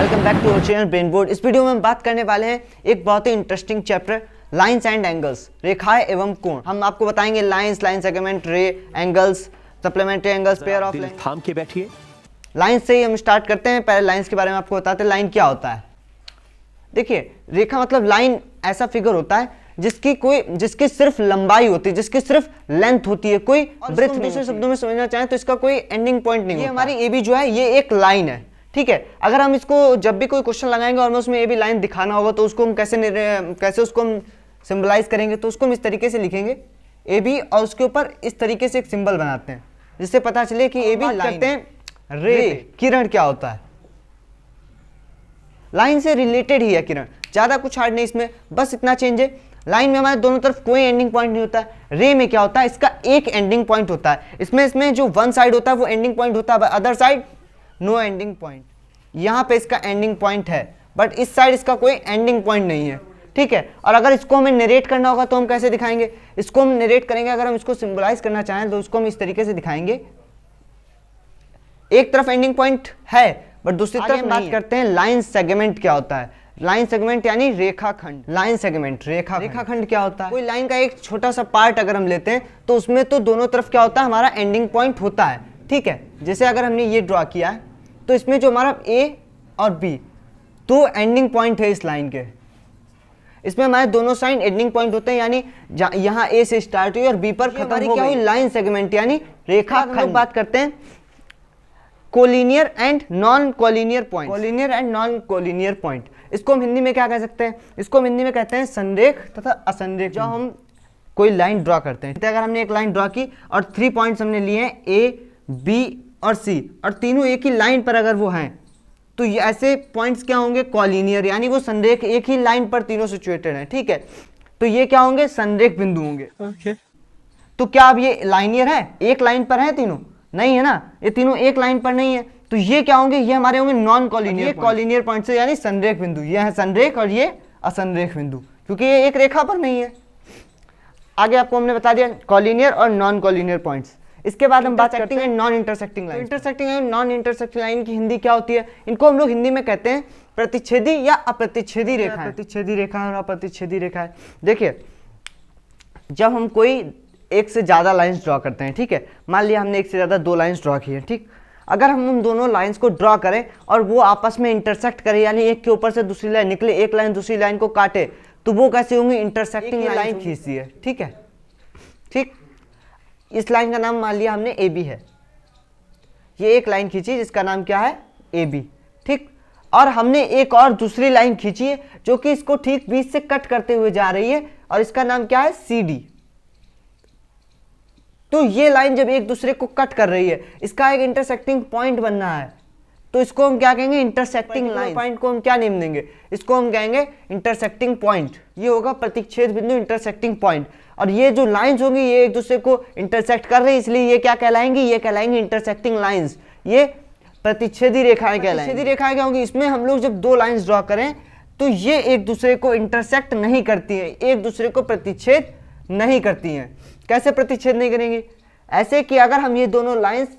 Welcome back to our channel brain board. इस video में हम बात करने वाले हैं एक बहुत ही interesting chapter lines and angles, रेखाएं एवं कोण। हम आपको बताएंगे lines, line segment, ray, angles, supplementary angles, pair of line. थाम के बैठिए। लाइंस से ही हम स्टार्ट करते हैं। पहले लाइंस के बारे में आपको बताते हैं लाइन क्या होता है। देखिए, रेखा मतलब लाइन ऐसा फिगर होता है जिसकी सिर्फ लंबाई होती है, जिसकी सिर्फ लेंथ होती है, कोई ब्रेथ। दूसरे शब्दों में समझना चाहें तो इसका कोई एंडिंग पॉइंट नहीं होता। हमारी ए बी जो है ये एक लाइन है, ठीक है। अगर हम इसको जब भी कोई क्वेश्चन लगाएंगे और हमें उसमें ए बी लाइन दिखाना होगा तो उसको हम कैसे उसको हम सिंबलाइज करेंगे, तो उसको हम इस तरीके से लिखेंगे ए बी और उसके ऊपर इस तरीके से एक सिंबल बनाते हैं जिससे पता चले कि ए बी लाइन। करते हैं रे, किरण क्या होता है। लाइन से रिलेटेड ही है किरण, ज्यादा कुछ हार्ड नहीं इसमें, बस इतना चेंज है। लाइन में हमारे दोनों तरफ कोई एंडिंग पॉइंट नहीं होता है। रे में क्या होता है, इसका एक एंडिंग पॉइंट होता है। इसमें जो वन साइड होता है वो एंडिंग पॉइंट होता है, other side no ending point. यहाँ पे इसका एंडिंग पॉइंट है बट इस साइड इसका कोई एंडिंग पॉइंट नहीं है, ठीक है। और अगर इसको हमें नरेट करना होगा तो हम कैसे दिखाएंगे, इसको हम नरेट करेंगे। अगर हम इसको सिंबलाइज करना चाहें तो इसको हम इस तरीके से दिखाएंगे, एक तरफ एंडिंग पॉइंट है बट दूसरी तरफ बात करते हैं लाइन सेगमेंट क्या होता है। लाइन सेगमेंट यानी रेखाखंड। लाइन सेगमेंट रेखाखंड क्या होता है, कोई लाइन का एक छोटा सा पार्ट अगर हम लेते हैं तो उसमें तो दोनों तरफ क्या होता है, हमारा एंडिंग पॉइंट होता है, ठीक है। जैसे अगर हमने ये ड्रॉ किया है तो इसमें जो हमारा ए और बी दो एंडिंग पॉइंट है इस लाइन के, इसमें हमारे दोनों साइड एंडिंग पॉइंट होते हैं, यानी यहाँ ए से स्टार्ट हुई और बी पर खत्म हो गई। लाइन सेगमेंट यानी रेखाखंड। बात करते हैं collinear and non collinear point. Collinear and non collinear point, इसको हम हिंदी में क्या कह सकते हैं, इसको हम हिंदी में कहते हैं संरेख तथा असंरेख। जब हम कोई लाइन ड्रॉ करते हैं, तो अगर हमने एक लाइन ड्रॉ की और 3 पॉइंट्स हमने लिए हैं ए, बी और सी, और तीनों एक ही लाइन पर अगर वो हैं तो ये ऐसे पॉइंट्स क्या होंगे, कॉलिनियर, यानी वो संरेख एक ही लाइन पर तीनों सिचुएटेड हैं, ठीक है। तो ये क्या होंगे, संरेख बिंदु होंगे। Okay. तो क्या अब ये लाइनियर है, एक लाइन पर है तीनों, नहीं है ना, ये तीनों एक लाइन पर नहीं है। तो ये क्या होंगे, ये हमारे होंगे नॉन कॉलिनियर। कॉलिनियर पॉइंट से यानी संरेख बिंदु, ये है संरेख और ये असंरेख बिंदु, क्योंकि ये एक रेखा पर नहीं है। आगे आपको हमने बता दिया कॉलिनियर और नॉन कॉलिनियर पॉइंट्स। इसके बाद हम बात करते हैं non intersecting line. Intersecting and non intersecting line की हिंदी क्या होती है, इनको हम लोग हिंदी में कहते हैं प्रतिच्छेदी या अप्रतिच्छेदी रेखा। प्रतिच्छेदी रेखा और अप्रतिच्छेदी रेखा है। देखिए, जब हम कोई एक से ज़्यादा लाइंस ड्रॉ करते हैं, ठीक है, मान लिया हमने एक से ज़्यादा 2 लाइंस ड्रॉ की है, ठीक। अगर हम उन दोनों लाइंस को ड्रॉ करें और वो आपस में इंटरसेक्ट करें, यानी एक के ऊपर से दूसरी लाइन निकले, एक लाइन दूसरी लाइन को काटे, तो वो कैसे होंगी, इंटरसेक्टिंग लाइन खींचती है, ठीक है। ठीक, इस लाइन का नाम मान लिया हमने ए बी है, ये एक लाइन खींची जिसका नाम क्या है, ए बी, ठीक। और हमने एक और दूसरी लाइन खींची है जो कि इसको ठीक बीच से कट करते हुए जा रही है और इसका नाम क्या है, सी डी। तो ये लाइन जब एक दूसरे को कट कर रही है, इसका एक इंटरसेक्टिंग पॉइंट बनना है, तो इसको हम क्या कहेंगे, इंटरसेक्टिंग लाइन। पॉइंट को हम क्या नेम देंगे, इसको हम कहेंगे इंटरसेक्टिंग पॉइंट। ये होगा प्रतिच्छेद बिंदु, इंटरसेक्टिंग पॉइंट। और ये जो लाइंस होंगी ये एक दूसरे को इंटरसेक्ट कर रही है, इसलिए ये क्या कहलाएंगी, ये कहलाएंगी इंटरसेक्टिंग लाइंस। ये प्रतिच्छेदी रेखाएं कहलाएंगी। प्रतिच्छेदी रेखाएं क्या होंगी, इसमें हम लोग जब 2 लाइंस ड्रॉ करें तो ये एक दूसरे को इंटरसेक्ट नहीं करती है, एक दूसरे को प्रतिच्छेद नहीं करती हैं। कैसे प्रतिच्छेद नहीं करेंगी, ऐसे कि अगर हम ये दोनों लाइंस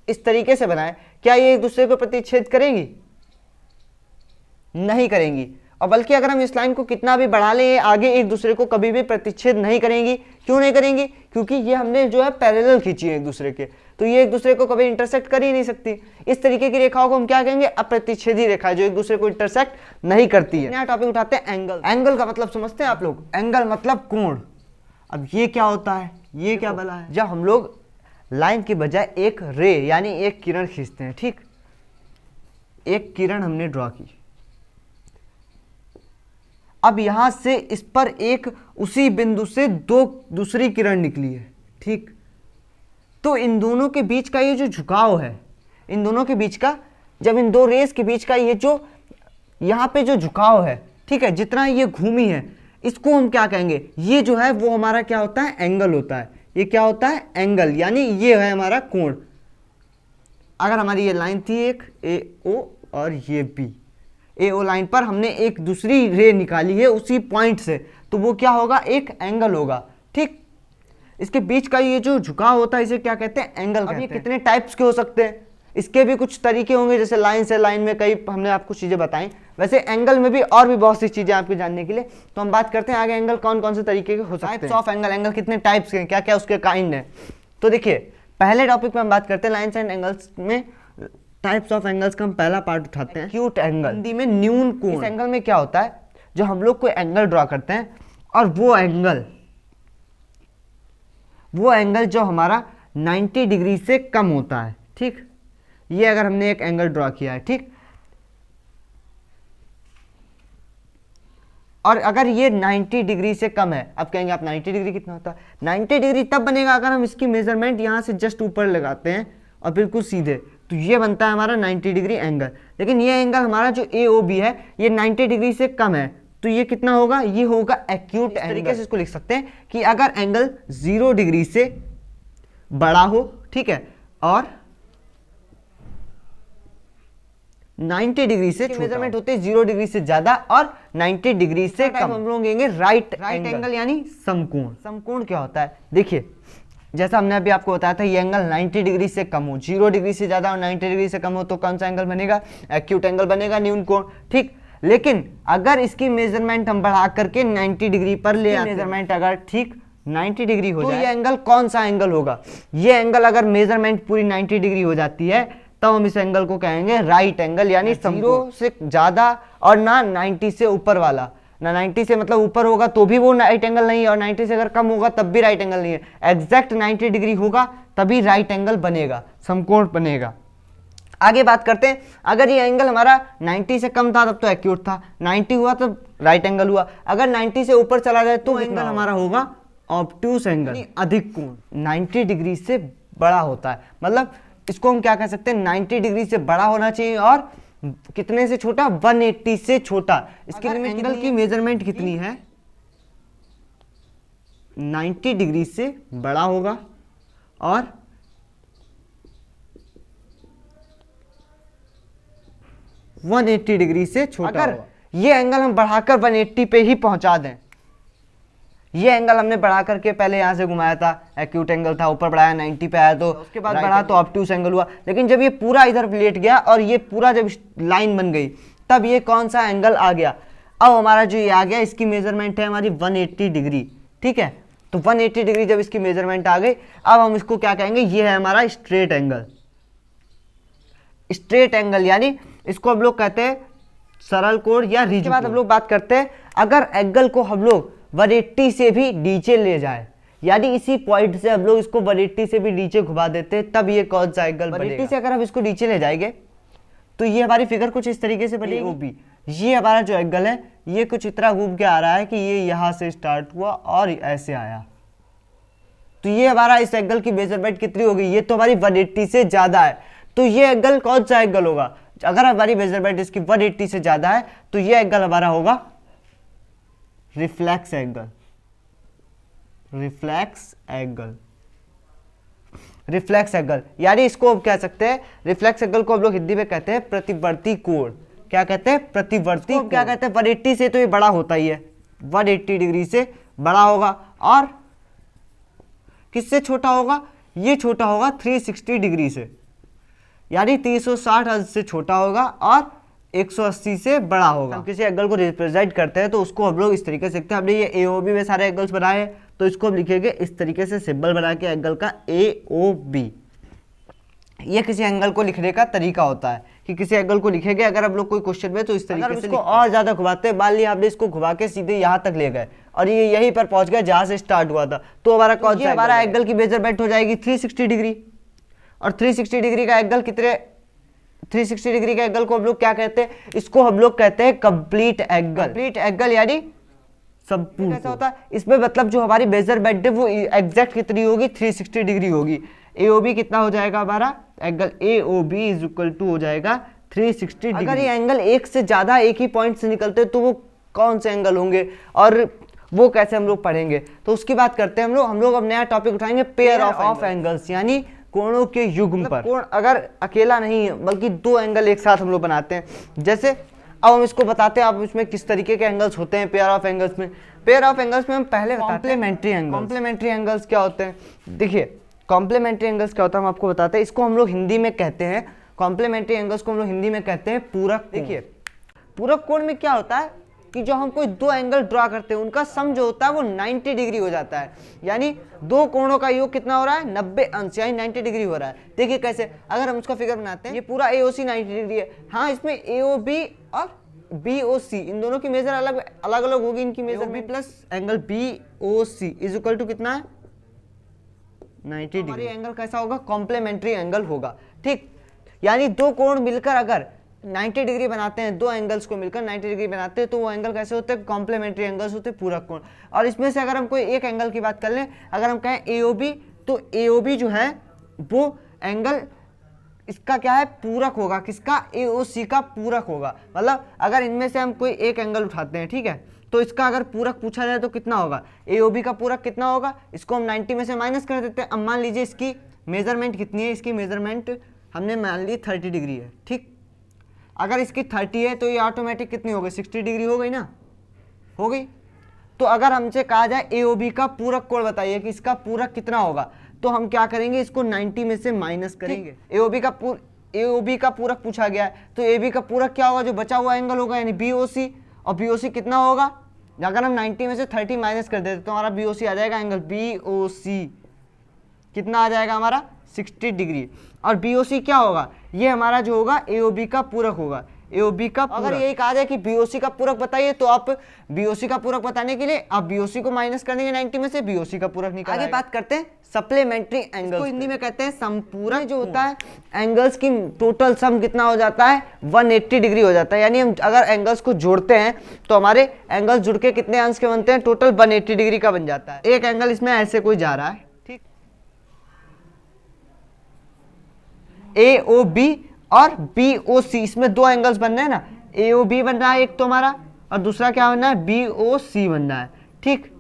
इस तरीके से बनाएं, क्या ये एक दूसरे को प्रतिच्छेद करेंगी, नहीं करेंगी। और बल्कि अगर हम इस लाइन को कितना भी बढ़ा लें, आगे एक दूसरे को कभी भी प्रतिच्छेद नहीं करेंगी। क्यों नहीं करेंगी, क्योंकि ये हमने जो है पैरेलल खींची है एक दूसरे के, तो ये एक दूसरे को कभी इंटरसेक्ट कर ही नहीं सकती। इस तरीके की रेखाओं को हम क्या कहेंगे, अप्रतिच्छेदी रेखा, जो एक दूसरे को इंटरसेक्ट नहीं करती है। नया टॉपिक उठाते हैं एंगल। एंगल का मतलब समझते हैं आप लोग, एंगल मतलब कोण। अब ये क्या होता है, ये क्या भला है, जब हम लोग लाइन की बजाय एक रे यानी एक किरण खींचते हैं, ठीक, एक किरण हमने ड्रॉ की, अब यहां से इस पर एक उसी बिंदु से 2 दूसरी किरण निकली है, ठीक। तो इन दोनों के बीच का ये जो झुकाव है, इन दोनों के बीच का, जब इन 2 रेस के बीच का ये जो यहाँ पे जो झुकाव है, ठीक है, जितना ये घूमी है, इसको हम क्या कहेंगे, ये जो है वो हमारा क्या होता है, एंगल होता है। ये क्या होता है, एंगल, यानी ये है हमारा कोण। अगर हमारी ये लाइन थी एक ए ओ और ये बी, ए ओ लाइन पर हमने एक दूसरी रे निकाली है उसी पॉइंट से, तो वो क्या होगा, एक एंगल होगा, ठीक। इसके बीच का ये जो झुकाव होता है इसे क्या कहते हैं, एंगल कहते हैं। अब ये कितने टाइप्स के हो सकते हैं, इसके भी कुछ तरीके होंगे, जैसे लाइन से लाइन में कई हमने आपको चीज़ें बताई। वैसे एंगल में भी और भी बहुत सी चीज़ें आपको जानने के लिए, तो हम बात करते हैं आगे एंगल कौन कौन से तरीके के हो सकते हैं। टाइप्स ऑफ एंगल, एंगल कितने टाइप्स के हैं, क्या क्या उसके काइंड है। तो देखिए पहले टॉपिक में हम बात करते हैं लाइन्स एंड एंगल्स में टाइप्स ऑफ एंगल्स का हम पहला पार्ट उठाते हैं, एक्यूट एंगल, हिंदी में न्यून कोण। इस एंगल में क्या होता है, जो हम लोग कोई एंगल ड्रॉ करते हैं और वो एंगल जो हमारा 90 डिग्री से कम होता है, ठीक। ये अगर हमने एक एंगल ड्रॉ किया है, ठीक, और अगर ये 90 डिग्री से कम है, अब कहेंगे आप 90 डिग्री कितना होता है, 90 डिग्री तब बनेगा अगर हम इसकी मेजरमेंट यहाँ से जस्ट ऊपर लगाते हैं और बिल्कुल सीधे, तो ये बनता है हमारा 90 डिग्री एंगल। लेकिन ये एंगल हमारा जो AOB है ये 90 डिग्री से कम है, तो ये कितना होगा, ये होगा एक्यूट एंगल। तरीके से इसको लिख सकते हैं कि अगर एंगल 0 डिग्री से बड़ा हो, ठीक है, और 90 डिग्री से मेजरमेंट होते हैं 0 डिग्री से ज्यादा और 90 डिग्री से कम, हम लोग लेंगे राइट एंगल यानी समकोण। समकोण क्या होता है, देखिए जैसा हमने अभी आपको बताया था, ये एंगल 90 डिग्री से कम हो, 0 डिग्री से ज्यादा और 90 डिग्री से कम हो तो कौन सा एंगल बनेगा, एक्यूट एंगल बनेगा, न्यून कोण, ठीक। लेकिन अगर इसकी मेजरमेंट हम बढ़ा करके 90 डिग्री पर ले आते हैं, मेजरमेंट अगर ठीक 90 डिग्री हो जाए, तो ये एंगल कौन सा एंगल होगा, ये एंगल अगर मेजरमेंट पूरी 90 डिग्री हो जाती है तब हम इस एंगल को कहेंगे राइट एंगल, यानी 0 से ज्यादा और ना 90 से ऊपर वाला, ना 90 से मतलब ऊपर होगा तो भी वो राइट एंगल नहीं है और 90 से अगर कम होगा तब भी राइट एंगल नहीं है, एग्जैक्ट 90 डिग्री होगा तभी राइट एंगल बनेगा, समकोण बनेगा। आगे बात करते हैं, अगर ये एंगल हमारा 90 से कम था तब तो एक्यूट था, 90 हुआ तब राइट एंगल हुआ, अगर 90 से ऊपर चला जाए तो एंगल हमारा होगा ऑब्ट्यूस एंगल, अधिक कोण, 90 डिग्री से बड़ा होता है, मतलब इसको हम क्या कह सकते हैं, 90 डिग्री से बड़ा होना चाहिए और कितने से छोटा, 180 से छोटा। इसके लिए एंगल की मेजरमेंट कितनी है, 90 डिग्री से बड़ा होगा और 180 डिग्री से छोटा होगा। ये एंगल हम बढ़ाकर 180 पे ही पहुंचा दें, ये एंगल हमने बढ़ा करके पहले यहाँ से घुमाया था, एक्यूट एंगल था, ऊपर बढ़ाया 90 पे आया, तो उसके बाद बढ़ा तो ऑब्ट्यूस एंगल हुआ। लेकिन जब ये पूरा इधर लेट गया और ये पूरा जब लाइन बन गई तब ये कौन सा एंगल आ गया, अब हमारा जो ये आ गया इसकी मेजरमेंट है हमारी 180 डिग्री, ठीक है। तो 180 डिग्री जब इसकी मेजरमेंट आ गई, अब हम इसको क्या कहेंगे, ये है हमारा स्ट्रेट एंगल। स्ट्रेट एंगल यानी इसको हम लोग कहते हैं सरल कोण या रिज। के बाद हम लोग बात करते हैं, अगर एंगल को हम लोग 180 से भी नीचे ले जाए, यानी इसी पॉइंट से हम लोग इसको 180 से भी नीचे घुमा देते हैं, तब ये कौन सा एंगल बनेगा। 180 से अगर हम इसको नीचे ले जाएंगे तो ये हमारी फिगर कुछ इस तरीके से बनेगी। AOB, ये हमारा जो एंगल है ये कुछ इतना घूम के आ रहा है कि ये यहाँ से स्टार्ट हुआ और ऐसे आया, तो ये हमारा इस एंगल की मेजरमेंट कितनी होगी, ये तो हमारी 180 से ज्यादा है, तो ये एंगल कौन सा एंगल होगा, अगर हमारी मेजरमेंट इसकी 180 से ज्यादा है तो ये एंगल हमारा होगा reflex angle. Reflex angle, reflex angle यानी इसको हम कह सकते हैं, रिफ्लेक्स एंगल को हम लोग हिंदी में कहते हैं प्रतिवर्ती कोण। क्या कहते हैं, प्रतिवर्ती कोण। क्या कहते हैं, 180 से तो ये बड़ा होता ही है, 180 डिग्री से बड़ा होगा, और किससे छोटा होगा, ये छोटा होगा 360 डिग्री से, यानी 360 अंश से छोटा होगा और 180 से बड़ा होगा। हम किसी एंगल को रिप्रेजेंट करते हैं तो उसको हम लोग इस तरीके से लिखते हैं। हमने ये AOB में सारे एंगल्स बनाए हैं तो इसको हम लिखेंगे इस तरीके से, सिंबल बना के एंगल का AOB। ये किसी एंगल को लिखने का तरीका होता है कि किसी एंगल को लिखेंगे अगर हम लोग कोई क्वेश्चन में तो इस तरीके से इसको और ज्यादा घुमाते हैं, मान लिया हमने इसको घुमा के सीधे यहाँ तक ले गए और ये यहीं पर पहुंच गया जहां से स्टार्ट हुआ था, तो हमारा कौन सा, हमारा एंगल की मेजरमेंट हो जाएगी 360 डिग्री। और 360 डिग्री का एंगल कितने, 360 डिग्री के एंगल को हम लोग क्या कहते हैं, इसको हम लोग कहते हैं कंप्लीट एंगल। कंप्लीट एंगल यानी संपूर्ण। कैसा होता है, इसमें मतलब जो हमारी मेजरमेंट है वो एग्जैक्ट कितनी होगी, 360 डिग्री होगी। AOB कितना हो जाएगा हमारा angle, AOB is equal to हो जाएगा 360 डिग्री। अगर ये एंगल एक से ज्यादा एक ही पॉइंट से निकलते हैं तो वो कौन से एंगल होंगे और वो कैसे हम लोग पढ़ेंगे, तो उसकी बात करते हैं हम लोग अब नया टॉपिक उठाएंगे, पेयर ऑफ एंगल्स यानी कोणों के युग्म पर। कोण अगर अकेला नहीं है बल्कि दो एंगल एक साथ हम लोग बनाते हैं, जैसे अब हम इसको बताते हैं आप इसमें किस तरीके के एंगल्स होते हैं पेयर ऑफ एंगल्स में। पेयर ऑफ एंगल्स में हम पहले कॉम्प्लीमेंट्री एंगल्स। कॉम्प्लीमेंट्री एंगल्स क्या होते हैं, देखिए कॉम्प्लीमेंट्री एंगल्स क्या होता है हम आपको बताते हैं, इसको हम लोग हिंदी में कहते हैं कॉम्प्लीमेंट्री एंगल्स को हम लोग हिंदी में कहते हैं पूरक। देखिए पूरक कोण में क्या होता है कि जो हम कोई दो एंगल ड्रा करते हैं उनका सम जो होता है वो 90 डिग्री हो जाता है, यानी दो कोणों का योग कितना हो रहा है 90 अंश यानी 90 डिग्री हो रहा है। देखिए कैसे, अगर हम उसका फिगर बनाते हैं, ये पूरा AOC 90 डिग्री है। हाँ, इसमें AOB और BOC इन दोनों की मेजर अलग अलग होगी, इनकी measure AOB plus angle BOC is equal to कितना है 90 डिग्री। एंगल कैसा होगा, कॉम्प्लीमेंट्री एंगल होगा। ठीक, यानी दो कोण मिलकर अगर 90 डिग्री बनाते हैं, दो एंगल्स को मिलकर 90 डिग्री बनाते हैं तो वो एंगल कैसे होते हैं, कॉम्प्लीमेंट्री एंगल्स होते हैं, पूरक कोण। और इसमें से अगर हम कोई एक एंगल की बात कर लें, अगर हम कहें AOB, तो AOB जो है वो एंगल इसका क्या है, पूरक होगा, किसका, AOC का पूरक होगा। मतलब अगर इनमें से हम कोई एक एंगल उठाते हैं, ठीक है, तो इसका अगर पूरक पूछा जाए तो कितना होगा, AOB का पूरक कितना होगा, इसको हम 90 में से माइनस कर देते हैं। अब मान लीजिए इसकी मेजरमेंट कितनी है, इसकी मेजरमेंट हमने मान ली 30 डिग्री है। ठीक, अगर इसकी 30 है तो ये ऑटोमेटिक कितनी हो गई, 60 डिग्री हो गई ना, हो गई। तो अगर हमसे कहा जाए AOB का पूरक कोण बताइए कि इसका पूरक कितना होगा, तो हम क्या करेंगे, इसको 90 में से माइनस करेंगे। AOB का पूरक पूछा गया है तो AB का पूरक क्या होगा, जो बचा हुआ एंगल होगा, यानी BOC। और BOC कितना होगा, अगर हम 90 में से 30 माइनस कर देते तो हमारा BOC आ जाएगा, एंगल BOC कितना आ जाएगा हमारा 60 डिग्री। और BOC क्या होगा, ये हमारा जो होगा AOB का पूरक होगा, AOB का पूरक। अगर यही कहा जाए कि BOC का पूरक बताइए तो आप BOC का पूरक बताने के लिए आप BOC को माइनस कर देंगे 90 में से, BOC का पूरक निकाल। आगे बात करते हैं सप्लीमेंट्री एंगल्स, हिंदी में कहते हैं संपूरक। जो होता है एंगल्स की टोटल सम कितना हो जाता है, 180 डिग्री हो जाता है। यानी हम अगर एंगल्स को जोड़ते हैं तो हमारे एंगल्स जुड़ के कितने अंश के बनते हैं, टोटल 180 डिग्री का बन जाता है। एक एंगल इसमें ऐसे कोई जा रहा है, ठीक, AOB और BOC, इसमें दो एंगल्स बन रहे हैं ना, AOB बन रहा है एक तो हमारा, और दूसरा क्या बनना है, BOC बन रहा है। ठीक,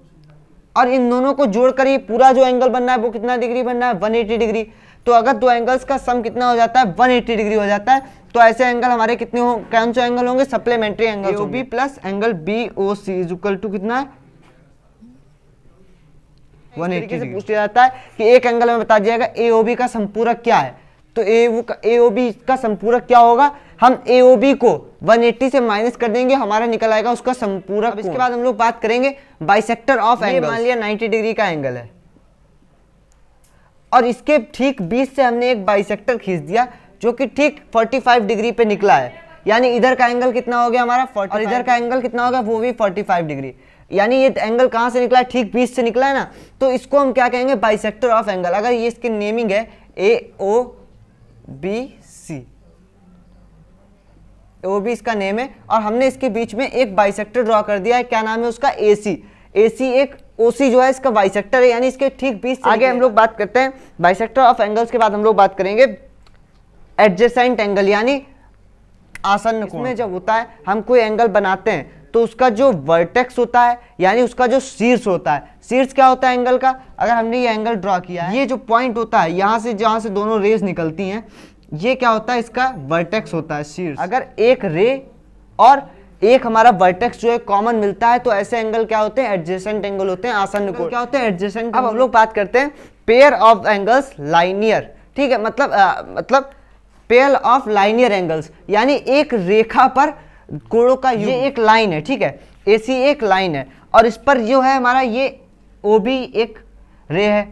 और इन दोनों को जोड़कर ये पूरा जो एंगल बन रहा है वो कितना डिग्री बन रहा है, 180 डिग्री। तो अगर दो एंगल्स का सम कितना हो जाता है, 180 डिग्री हो जाता है, तो ऐसे एंगल हमारे कितने हो, कौन से एंगल होंगे, supplementary angle. AOB plus angle BOC is equal to कितना है, 180 से पूछा जाता है कि एक एंगल में बता दिया जाएगा AOB का संपूरक क्या है, तो AOB का संपूरक क्या होगा, हम AOB को 180 से माइनस कर देंगे, हमारा निकल आएगा उसका संपूरक। अब इसके बाद हम लोग बात करेंगे बाइसेक्टर ऑफ एंगल। मान लिया 90 डिग्री का एंगल है और इसके ठीक बीच से हमने एक बाइसेक्टर खींच दिया जो कि ठीक 45 डिग्री पे निकला है, यानी इधर का एंगल कितना हो गया हमारा 45 और इधर का एंगल कितना होगा, वो भी 45 डिग्री। यानी ये एंगल कहां से निकला है, ठीक बीच से निकला है ना, तो इसको हम क्या कहेंगे, बाइसेक्टर ऑफ एंगल। अगर ये इसकी नेमिंग है AOBC, OB इसका नेम है, और हमने इसके बीच में एक बाइसेक्टर ड्रॉ कर दिया है, क्या नाम है उसका, AC। एक OC जो है इसका बाइसेक्टर है, यानी इसके ठीक बीच से। आगे हम लोग बात करते हैं बाइसेक्टर ऑफ एंगल्स के बाद हम लोग बात करेंगे एडजेसेंट एंगल, यानी आसन्न कोण। इसमें जब होता है हम कोई एंगल बनाते हैं तो उसका जो वर्टेक्स होता है, यानी उसका जो शीर्ष होता है, शीर्ष क्या होता है एंगल का, अगर हमने ये एंगल ड्रॉ किया है, ये जो पॉइंट होता है यहाँ से जहाँ से दोनों रेज निकलती हैं, ये क्या होता है, इसका वर्टेक्स होता है शीर्ष। अगर एक रे और एक हमारा वर्टेक्स जो है कॉमन मिलता है तो ऐसे एंगल क्या होते हैं, एडजेसेंट एंगल होते हैं, आसन्न कोण। क्या होते हैं एडजेसेंट। अब हम लोग बात करते हैं पेयर ऑफ एंगल्स लाइनियर, ठीक है, मतलब पेयर ऑफ लाइनियर एंगल्स, यानी एक रेखा पर कोणों का ये एक लाइन है, ठीक है, AC एक लाइन है और इस पर जो है हमारा ये OB एक रे है।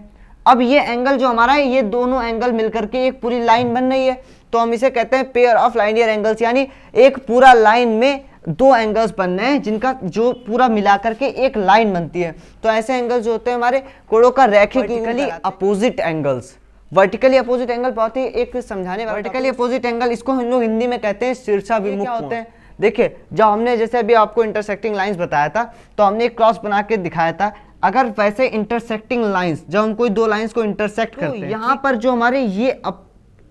अब ये एंगल जो हमारा है, ये दोनों एंगल मिलकर के एक पूरी लाइन बन रही है, तो हम इसे कहते हैं पेयर ऑफ लाइनियर एंगल्स, यानी एक पूरा लाइन में दो एंगल्स बन रहे हैं जिनका जो पूरा मिलाकर के एक लाइन बनती है। तो ऐसे एंगल्स जो होते हैं हमारे कोणों का रेखिकली opposite angles. Vertically opposite angle बहुत ही एक समझाने वाला, वर्टिकली अपोजिट एंगल इसको हम लोग हिंदी में कहते हैं शीर्षाभिमुख कोण होते हैं। देखिए जब हमने जैसे अभी आपको इंटरसेक्टिंग लाइंस बताया था तो हमने एक क्रॉस बना के दिखाया था, अगर वैसे इंटरसेक्टिंग लाइंस जब हम कोई दो लाइंस को इंटरसेक्ट करते हैं, यहाँ पर जो हमारे ये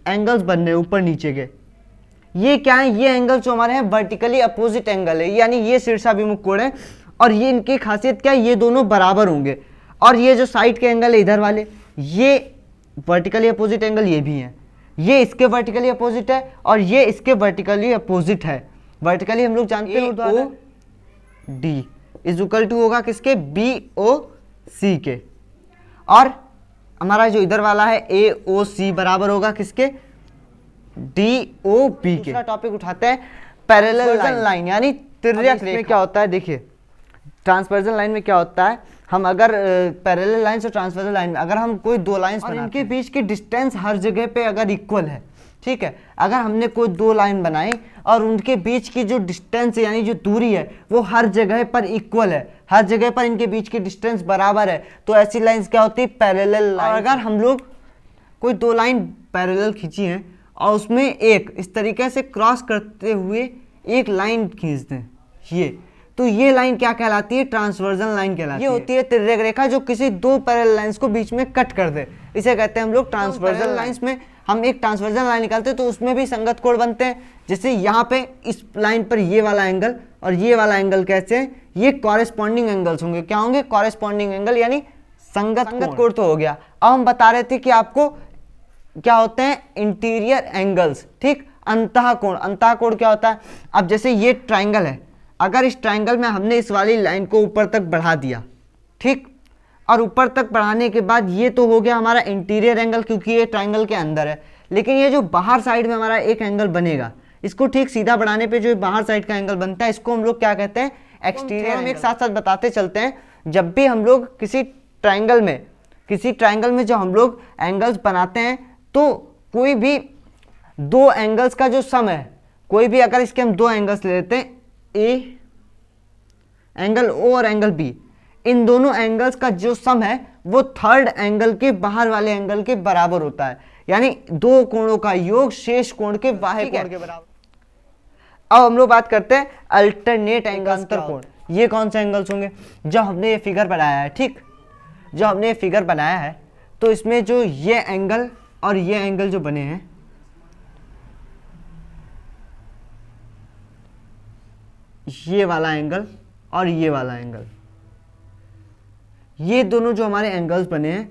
एंगल्स बन रहे हैं ऊपर नीचे के, ये क्या है, ये एंगल जो हमारे हैं वर्टिकली अपोजिट एंगल है, यानी ये शीर्षाभिमुख कोण है और ये इनकी खासियत क्या है, ये दोनों बराबर होंगे। और ये जो साइड के एंगल है इधर वाले, ये वर्टिकली अपोजिट एंगल ये भी हैं, ये इसके वर्टिकली अपोजिट है और ये इसके वर्टिकली अपोजिट है। वर्टिकली हम लोग जानते हैं AOD इज इक्वल टू होगा किसके, BOC के, और हमारा जो इधर वाला है AOC बराबर होगा किसके, DOB के। दूसरा टॉपिक उठाते हैं पैरेलल लाइन यानी तिर्यक रेखा। क्या होता है देखिए, ट्रांसवर्जल लाइन में क्या होता है, हम अगर पैरेलल लाइन और ट्रांसवर्जल लाइन में अगर हम कोई दो लाइंस और इनके बीच की डिस्टेंस हर जगह पे अगर इक्वल है, ठीक है, अगर हमने कोई दो लाइन बनाई और उनके बीच की जो डिस्टेंस यानी जो दूरी है वो हर जगह पर इक्वल है, हर जगह पर इनके बीच की डिस्टेंस बराबर है, तो ऐसी लाइंस क्या होती है, पैरेलल लाइन। अगर हम लोग कोई दो लाइन पैरेलल खींची है और उसमें एक इस तरीके से क्रॉस करते हुए एक लाइन खींच दें ये, तो ये लाइन क्या कहलाती है, ट्रांसवर्जल लाइन कहलाती है। ये होती है तिर्यक रेखा जो किसी दो पैरेलल लाइंस को बीच में कट कर दे, इसे कहते हैं हम लोग ट्रांसवर्जल लाइंस में हम एक ट्रांसवर्जल लाइन निकालते हैं तो उसमें भी संगत कोण बनते हैं। जैसे यहाँ पे इस लाइन पर ये वाला एंगल और ये वाला एंगल कैसे हैं, ये कॉरेस्पॉन्डिंग एंगल्स होंगे। क्या होंगे, कॉरेस्पॉन्डिंग एंगल यानी संगत कोण तो हो गया। अब हम बता रहे थे कि आपको क्या होते हैं, इंटीरियर एंगल्स, ठीक, अंतः कोण। अंतः कोण क्या होता है, अब जैसे ये ट्राइंगल है, अगर इस ट्राइंगल में हमने इस वाली लाइन को ऊपर तक बढ़ा दिया, ठीक, और ऊपर तक बढ़ाने के बाद ये तो हो गया हमारा इंटीरियर एंगल क्योंकि ये ट्राइंगल के अंदर है, लेकिन ये जो बाहर साइड में हमारा एक एंगल बनेगा, इसको ठीक सीधा बढ़ाने पे जो बाहर साइड का एंगल बनता है इसको हम लोग क्या कहते हैं, एक्सटीरियर। हम एक साथ साथ बताते चलते हैं, जब भी हम लोग किसी ट्राइंगल में जब हम लोग एंगल्स बनाते हैं तो कोई भी दो एंगल्स का जो सम है, कोई भी अगर इसके हम दो एंगल्स ले लेते हैं, ए एंगल ओ और एंगल बी, इन दोनों एंगल्स का जो सम है वो थर्ड एंगल के बाहर वाले एंगल के बराबर होता है, यानी दो कोणों का योग शेष कोण के बाह्य कोण के बराबर। अब हम लोग बात करते हैं अल्टरनेट एंगल, अंतर कोण। ये कौन से एंगल्स होंगे, जब हमने ये फिगर बनाया है, ठीक, जब हमने ये फिगर बनाया है तो इसमें जो ये एंगल और ये एंगल जो बने हैं, ये वाला एंगल और ये वाला एंगल, ये दोनों जो हमारे एंगल्स बने हैं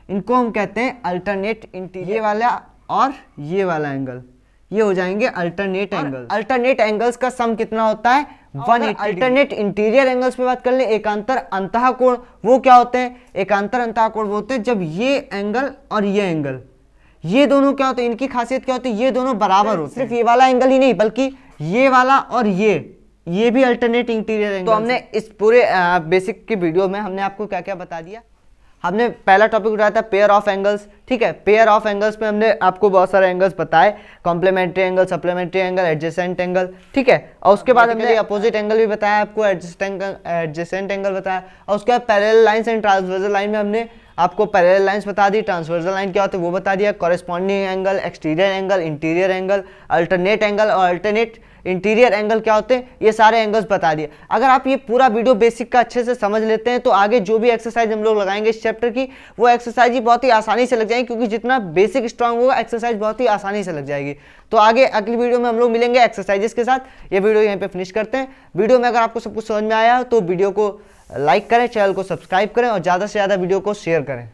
इनको हम कहते हैं अल्टरनेट इंटीरियर। ये वाला और ये वाला एंगल ये हो जाएंगे अल्टरनेट एंगल्स। अल्टरनेट एंगल्स का सम कितना होता है, 180। अल्टरनेट इंटीरियर एंगल्स पे बात कर ले, एकांतर अंतः कोण, वो क्या होते हैं, एकांतर अंतः कोण वो होते हैं जब ये एंगल और ये एंगल, ये दोनों क्या होते हैं, इनकी खासियत क्या होती है, ये दोनों बराबर होते हैं। सिर्फ ये वाला एंगल ही नहीं बल्कि ये वाला और ये भी अल्टरनेट इंटीरियर एंगल। तो हमने इस पूरे बेसिक की वीडियो में हमने आपको क्या क्या बता दिया। हमने पहला टॉपिक उठाया था पेयर ऑफ एंगल्स, ठीक है, पेयर ऑफ एंगल्स में हमने आपको बहुत सारे एंगल्स बताए, complementary angle, supplementary angle, adjacent angle, ठीक है, और उसके बाद हमने अपोजिट एंगल भी बताया आपको, एडजेसेंट एंगल बताया, और उसके बाद parallel lines and transversal line में हमने आपको पैरेलल लाइंस बता दी, ट्रांसवर्सल लाइन क्या होती है वो बता दिया, corresponding angle, exterior angle, interior angle, alternate angle और अल्टरनेट इंटीरियर एंगल क्या होते हैं, ये सारे एंगल्स बता दिए। अगर आप ये पूरा वीडियो बेसिक का अच्छे से समझ लेते हैं तो आगे जो भी एक्सरसाइज हम लोग लगाएंगे इस चैप्टर की, वो एक्सरसाइज ही बहुत ही आसानी से लग जाएगी, क्योंकि जितना बेसिक स्ट्रांग होगा एक्सरसाइज बहुत ही आसानी से लग जाएगी। तो आगे अगली वीडियो में हम लोग मिलेंगे एक्सरसाइजेस के साथ। ये वीडियो यहीं पे फिनिश करते हैं। वीडियो में अगर आपको सब कुछ समझ में आया तो वीडियो को लाइक करें, चैनल को सब्सक्राइब करें और ज़्यादा से ज़्यादा वीडियो को शेयर करें।